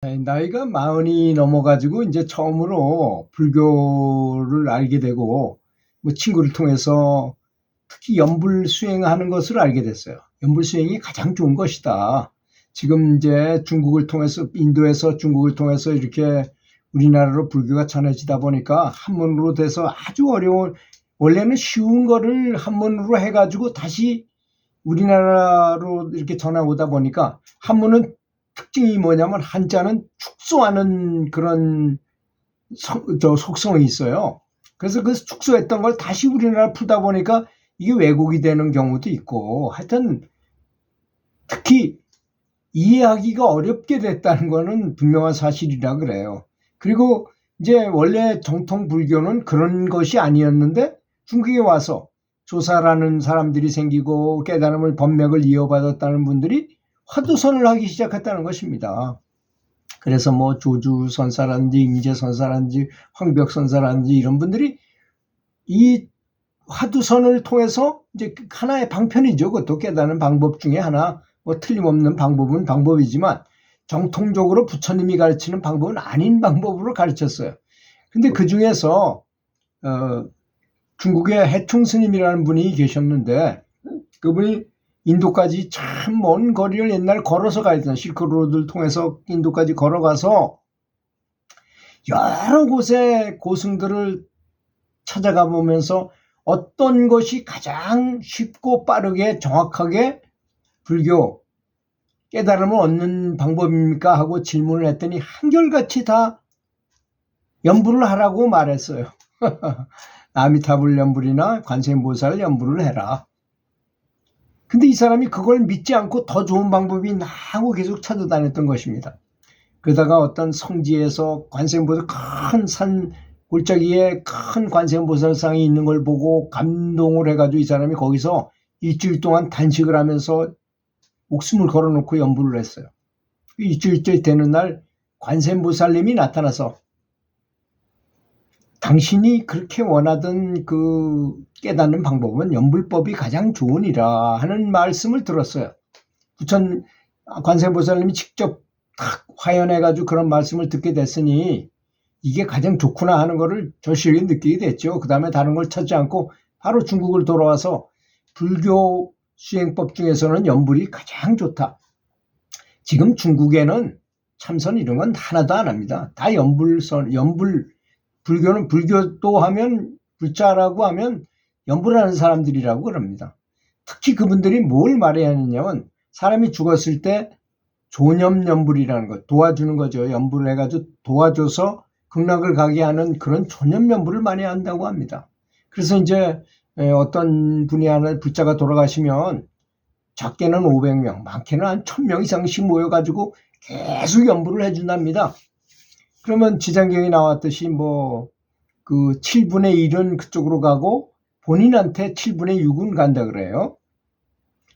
나이가 마흔이 넘어가지고 이제 처음으로 불교를 알게 되고, 뭐 친구를 통해서 특히 연불 수행하는 것을 알게 됐어요. 연불 수행이 가장 좋은 것이다. 지금 이제 중국을 통해서, 인도에서 중국을 통해서 이렇게 우리나라로 불교가 전해지다 보니까 한문으로 돼서 아주 어려운, 원래는 쉬운 거를 한문으로 해가지고 다시 우리나라로 이렇게 전해오다 보니까 한문은 특징이 뭐냐면 한자는 축소하는 그런 속성이 있어요. 그래서 그 축소했던 걸 다시 우리나라 풀다 보니까 이게 왜곡이 되는 경우도 있고, 하여튼 특히 이해하기가 어렵게 됐다는 거는 분명한 사실이라 그래요. 그리고 이제 원래 정통 불교는 그런 것이 아니었는데 중국에 와서 조사라는 사람들이 생기고 깨달음을 법맥을 이어받았다는 분들이 화두선을 하기 시작했다는 것입니다. 그래서 뭐 조주선사라든지 임재선사라든지 황벽선사라든지 이런 분들이 이 화두선을 통해서 이제 하나의 방편이죠. 그것도 깨닫는 방법 중에 하나, 뭐 틀림없는 방법은 방법이지만 정통적으로 부처님이 가르치는 방법은 아닌 방법으로 가르쳤어요. 근데 그 중에서 중국의 해충 스님이라는 분이 계셨는데, 그분이 인도까지 참 먼 거리를 옛날 걸어서 가야 되나, 실크로드를 통해서 인도까지 걸어가서 여러 곳의 고승들을 찾아가 보면서 어떤 것이 가장 쉽고 빠르게 정확하게 불교 깨달음을 얻는 방법입니까 하고 질문을 했더니 한결같이 다 연불을 하라고 말했어요. 아미타불 연불이나 관세음보살 연불을 해라. 근데 이 사람이 그걸 믿지 않고 더 좋은 방법이 있나 하고 계속 찾아다녔던 것입니다. 그러다가 어떤 성지에서 관세음보살 큰 산 골짜기에 큰 관세음보살상이 있는 걸 보고 감동을 해가지고 이 사람이 거기서 일주일 동안 단식을 하면서 목숨을 걸어놓고 연불을 했어요. 일주일째 되는 날 관세음보살님이 나타나서 당신이 그렇게 원하던 그 깨닫는 방법은 연불법이 가장 좋으니라 하는 말씀을 들었어요. 부천 관세음보살님이 직접 탁 화연해가지고 그런 말씀을 듣게 됐으니 이게 가장 좋구나 하는 거를 절실하게 느끼게 됐죠. 그 다음에 다른 걸 찾지 않고 바로 중국을 돌아와서 불교 수행법 중에서는 연불이 가장 좋다. 지금 중국에는 참선 이런 건 하나도 안 합니다. 다 연불, 불교는 불교도 하면 불자라고 하면 연불하는 사람들이라고 그럽니다. 특히 그분들이 뭘 말해야 하느냐면 사람이 죽었을 때 조념연불이라는 것, 도와주는 거죠. 연불을 해가지고 도와줘서 극락을 가게 하는 그런 조념연불을 많이 한다고 합니다. 그래서 이제 어떤 분이 하나 불자가 돌아가시면 작게는 500명, 많게는 한 1000명 이상씩 모여가지고 계속 연불을 해준답니다. 그러면 지장경에 나왔듯이 뭐 그 7분의 1은 그쪽으로 가고 본인한테 7분의 6은 간다 그래요.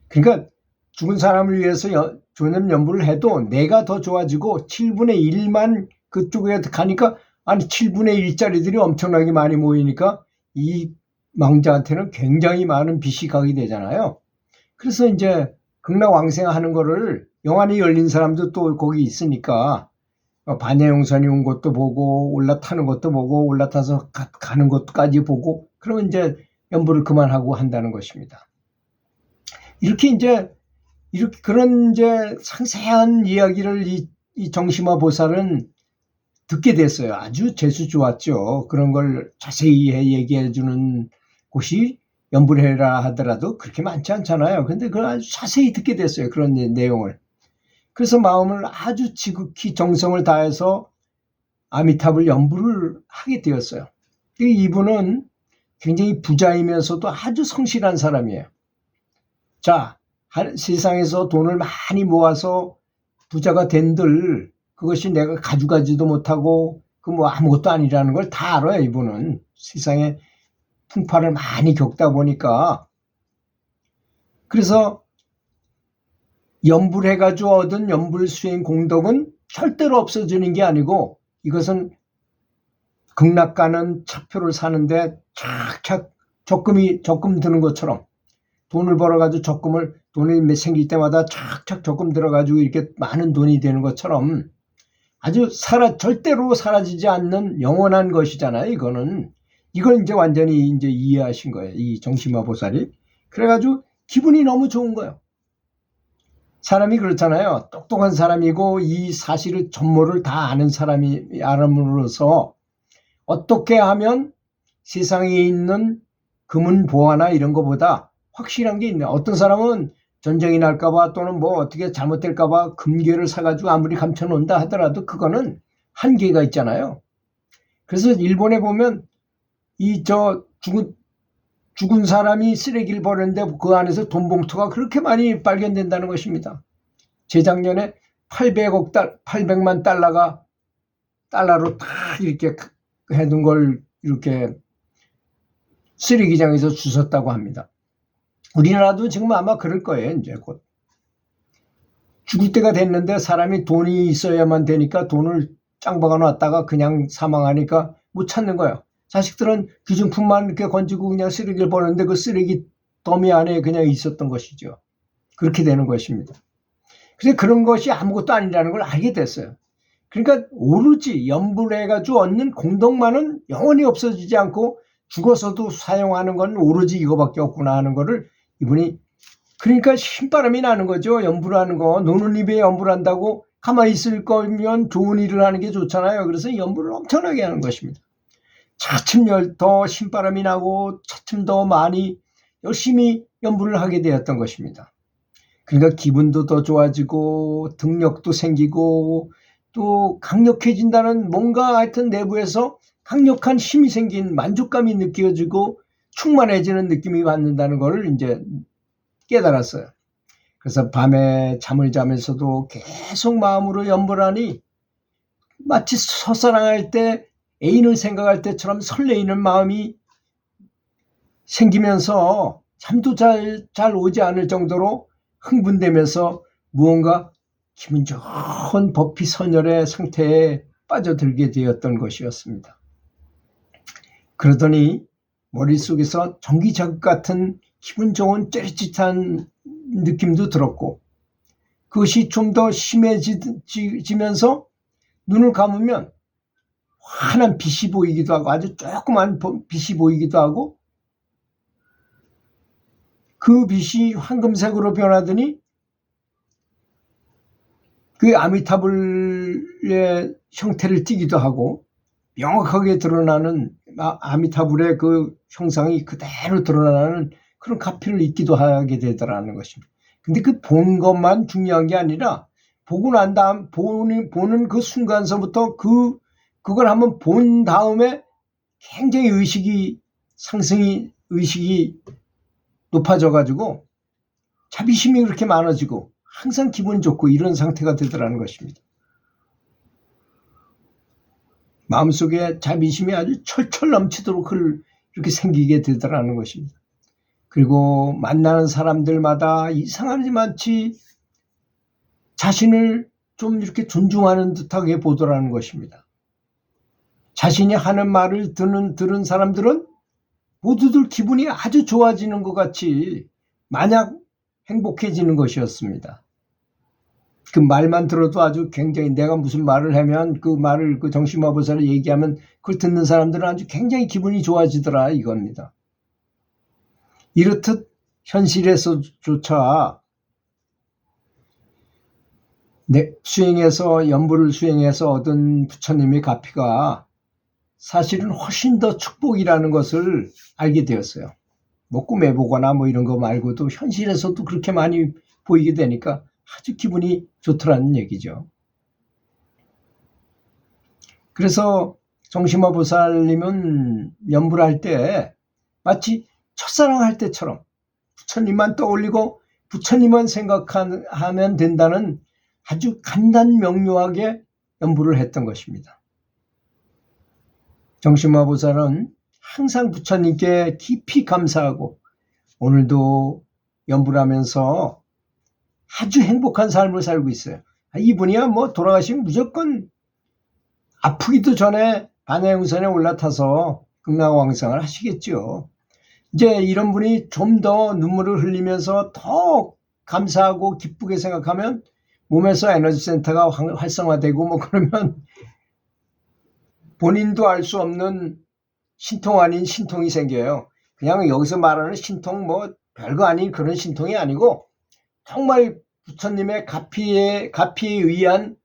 그러니까 죽은 사람을 위해서 조념연불을 해도 내가 더 좋아지고 7분의 1만 그쪽에 가니까 아니 7분의 1짜리들이 엄청나게 많이 모이니까 이 망자한테는 굉장히 많은 빚이 가게 되잖아요. 그래서 이제 극락왕생하는 거를 영안이 열린 사람도 또 거기 있으니까 반야용선이 온 것도 보고 올라타는 것도 보고 올라타서 가는 것까지 보고 그러면 이제 연불을 그만하고 한다는 것입니다. 이렇게 그런 이제 상세한 이야기를 이 정심화 보살은 듣게 됐어요. 아주 재수 좋았죠. 그런 걸 자세히 얘기해 주는 곳이 연불해라 하더라도 그렇게 많지 않잖아요. 근데 그걸 아주 자세히 듣게 됐어요. 그런 내용을. 그래서 마음을 아주 지극히 정성을 다해서 아미타불 연불을 하게 되었어요. 이분은 굉장히 부자이면서도 아주 성실한 사람이에요. 자, 세상에서 돈을 많이 모아서 부자가 된들 그것이 내가 가져가지도 못하고 그 뭐 아무것도 아니라는 걸 다 알아요. 이분은 세상에 풍파를 많이 겪다 보니까. 그래서 연불해가지고 얻은 연불 수행 공덕은 절대로 없어지는 게 아니고 이것은 극락 가는 차표를 사는데 착착 적금 드는 것처럼 돈을 벌어가지고 돈이 생길 때마다 착착 적금 들어가지고 이렇게 많은 돈이 되는 것처럼 아주 절대로 사라지지 않는 영원한 것이잖아요. 이걸 이제 완전히 이제 이해하신 거예요. 이 정심화 보살이. 그래가지고 기분이 너무 좋은 거예요. 사람이 그렇잖아요. 똑똑한 사람이고 이 사실을 전모를 다 아는 사람이 알음으로써 어떻게 하면 세상에 있는 금은 보화나 이런 것보다 확실한 게 있네. 어떤 사람은 전쟁이 날까봐 또는 뭐 어떻게 잘못될까봐 금괴를 사가지고 아무리 감춰놓는다 하더라도 그거는 한계가 있잖아요. 그래서 일본에 보면 죽은 사람이 쓰레기를 버렸는데 그 안에서 돈 봉투가 그렇게 많이 발견된다는 것입니다. 재작년에 800만 달러로 다 이렇게 해둔 걸 이렇게 쓰레기장에서 주웠다고 합니다. 우리나라도 지금 아마 그럴 거예요. 이제 곧 죽을 때가 됐는데 사람이 돈이 있어야만 되니까 돈을 짱박아 놨다가 그냥 사망하니까 못 찾는 거예요. 자식들은 귀중품만 이렇게 건지고 그냥 쓰레기를 버렸는데 그 쓰레기 더미 안에 그냥 있었던 것이죠. 그렇게 되는 것입니다. 그래서 그런 것이 아무것도 아니라는 걸 알게 됐어요. 그러니까 오로지 염불해가지고 얻는 공덕만은 영원히 없어지지 않고 죽어서도 사용하는 건 오로지 이거밖에 없구나 하는 거를 이분이, 그러니까 신바람이 나는 거죠. 염불하는 거. 노는 입에 염불한다고 가만히 있을 거면 좋은 일을 하는 게 좋잖아요. 그래서 염불을 엄청나게 하는 것입니다. 차츰 더 신바람이 나고 차츰 더 많이 열심히 염불을 하게 되었던 것입니다. 그러니까 기분도 더 좋아지고 등력도 생기고 또 강력해진다는 뭔가 하여튼 내부에서 강력한 힘이 생긴 만족감이 느껴지고 충만해지는 느낌이 받는다는 것을 이제 깨달았어요. 그래서 밤에 잠을 자면서도 계속 마음으로 염불하니 마치 첫사랑할 때 애인을 생각할 때처럼 설레이는 마음이 생기면서 잠도 잘 오지 않을 정도로 흥분되면서 무언가 기분 좋은 법피 선열의 상태에 빠져들게 되었던 것이었습니다. 그러더니 머릿속에서 전기자극 같은 기분 좋은 찌릿찌릿한 느낌도 들었고 그것이 좀 더 심해지면서 눈을 감으면 환한 빛이 보이기도 하고 아주 조그만 빛이 보이기도 하고 그 빛이 황금색으로 변하더니 그 아미타불의 형태를 띠기도 하고 명확하게 드러나는 아미타불의 그 형상이 그대로 드러나는 그런 가피를 입기도 하게 되더라는 것입니다. 근데 그 본 것만 중요한 게 아니라 보고 난 다음 보는 그 순간서부터 그걸 한번 본 다음에 굉장히 의식이 높아져 가지고 자비심이 그렇게 많아지고 항상 기분이 좋고 이런 상태가 되더라는 것입니다. 마음속에 자비심이 아주 철철 넘치도록 이렇게 생기게 되더라는 것입니다. 그리고 만나는 사람들마다 이상하지 많지 자신을 좀 이렇게 존중하는 듯하게 보더라는 것입니다. 자신이 하는 말을 들은 사람들은 모두들 기분이 아주 좋아지는 것 같이 마냥 행복해지는 것이었습니다. 그 말만 들어도 아주 굉장히 내가 무슨 말을 하면 그 말을 그 정심화 보살을 얘기하면 그걸 듣는 사람들은 아주 굉장히 기분이 좋아지더라 이겁니다. 이렇듯 현실에서조차 염불을 수행해서 얻은 부처님의 가피가 사실은 훨씬 더 축복이라는 것을 알게 되었어요. 뭐 꿈에 보거나 뭐 이런 거 말고도 현실에서도 그렇게 많이 보이게 되니까 아주 기분이 좋더라는 얘기죠. 그래서 정심화 보살님은 염불할 때 마치 첫사랑할 때처럼 부처님만 떠올리고 부처님만 생각하면 된다는 아주 간단명료하게 염불을 했던 것입니다. 정심화 보살은 항상 부처님께 깊이 감사하고 오늘도 염불하면서 아주 행복한 삶을 살고 있어요. 이분이야 뭐 돌아가시면 무조건 아프기도 전에 반야용선에 올라타서 극락왕상을 하시겠죠. 이제 이런 분이 좀 더 눈물을 흘리면서 더 감사하고 기쁘게 생각하면 몸에서 에너지 센터가 활성화되고 뭐 그러면 본인도 알 수 없는 신통 아닌 신통이 생겨요. 그냥 여기서 말하는 신통 뭐 별거 아닌 그런 신통이 아니고 정말 부처님의 가피에 의한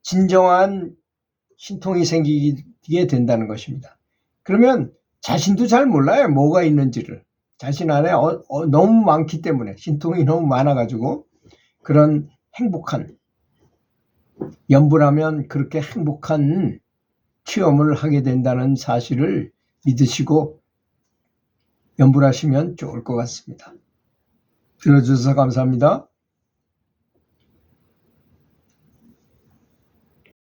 진정한 신통이 생기게 된다는 것입니다. 그러면 자신도 잘 몰라요. 뭐가 있는지를. 자신 안에 너무 많기 때문에 신통이 너무 많아가지고 그런 행복한 염불하면 그렇게 행복한 체험을 하게 된다는 사실을 믿으시고 염불하시면 좋을 것 같습니다. 들어주셔서 감사합니다.